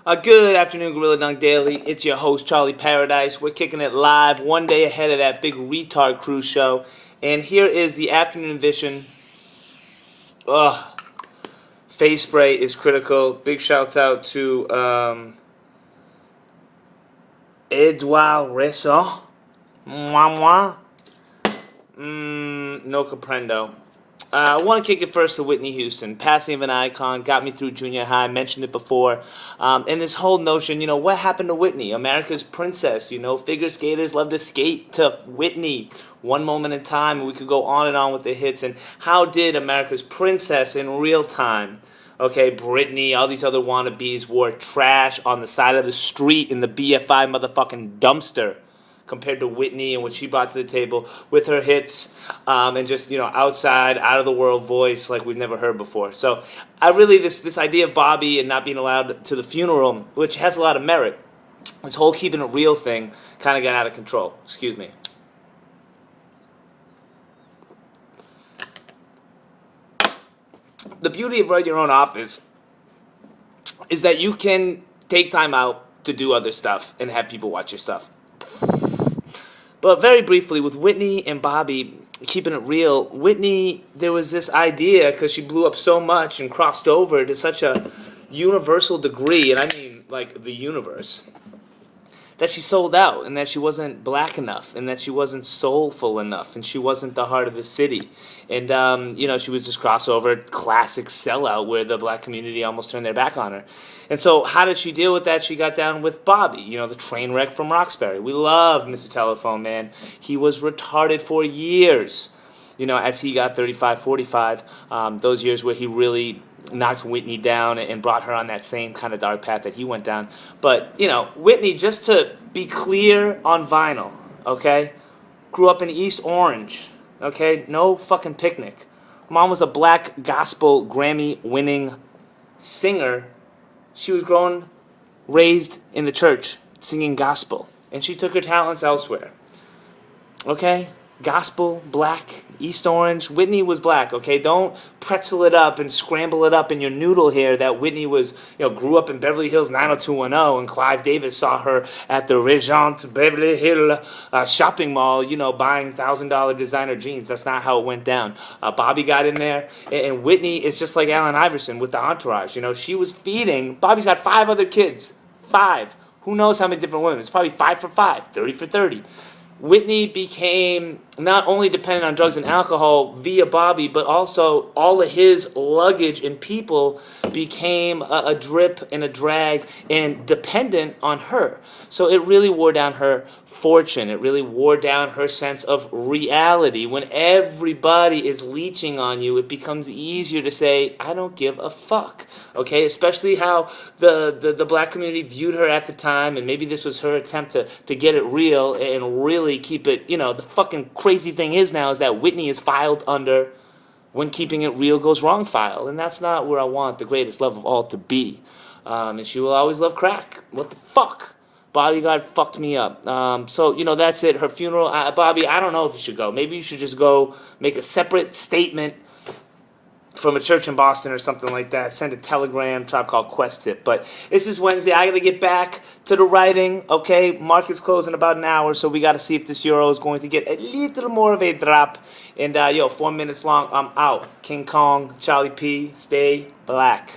Good afternoon, Gorilla Dunk Daily. It's your host, Charlie Paradise. We're kicking it live one day ahead of that big retard cruise show. And here is the afternoon edition. Ugh. Face spray is critical. Big shouts out to Edouard Resson. Moi. No comprendo. I want to kick it first to Whitney Houston. Passing of an icon, got me through junior high, mentioned it before. And this whole notion, what happened to Whitney? America's princess, figure skaters love to skate to Whitney. One moment in time, and we could go on and on with the hits. And how did America's princess in real time, Britney, all these other wannabes wore trash on the side of the street in the BFI motherfucking dumpster, compared to Whitney and what she brought to the table with her hits and just, outside, out of the world voice like we've never heard before. So I really, this idea of Bobby and not being allowed to the funeral, which has a lot of merit, this whole keeping it real thing kind of got out of control. Excuse me. The beauty of running your own office is that you can take time out to do other stuff and have people watch your stuff. But very briefly, with Whitney and Bobby, keeping it real, Whitney, there was this idea, because she blew up so much and crossed over to such a universal degree, and I mean, like, the universe, that she sold out, and that she wasn't black enough, and that she wasn't soulful enough, and she wasn't the heart of the city. And, she was this crossover, classic sellout, where the black community almost turned their back on her. And so how did she deal with that? She got down with Bobby, the train wreck from Roxbury. We love Mr. Telephone Man. He was retarded for years, as he got 35, 45, those years where he really knocked Whitney down and brought her on that same kind of dark path that he went down. But, Whitney, just to be clear on vinyl, grew up in East Orange, no fucking picnic. Mom was a black gospel Grammy-winning singer. She was raised in the church, singing gospel, and she took her talents elsewhere. Gospel, black, East Orange. Whitney was black, Don't pretzel it up and scramble it up in your noodle here that Whitney was, grew up in Beverly Hills 90210, and Clive Davis saw her at the Regent Beverly Hills shopping mall, buying $1,000 designer jeans. That's not how it went down. Bobby got in there, and Whitney is just like Allen Iverson with the entourage. She was feeding. Bobby's got 5 other kids. 5. Who knows how many different women? It's probably 5 for 5, 30 for 30. Whitney became not only dependent on drugs and alcohol via Bobby, but also all of his luggage and people became a drip and a drag and dependent on her. So it really wore down her fortune. It really wore down her sense of reality. When everybody is leeching on you, it becomes easier to say, I don't give a fuck. Especially how the black community viewed her at the time, and maybe this was her attempt to get it real and really keep it, the fucking crazy thing is that Whitney is filed under When Keeping It Real Goes Wrong file, and that's not where I want the greatest love of all to be. And she will always love crack. What the fuck? Bodyguard fucked me up. So, that's it. Her funeral. Bobby, I don't know if you should go. Maybe you should just go make a separate statement from a church in Boston or something like that. Send a telegram, Tribe Called Quest tip. But this is Wednesday. I got to get back to the writing, Market's closing in about an hour, so we got to see if this euro is going to get a little more of a drop. And, 4 minutes long, I'm out. King Kong, Charlie P, stay black.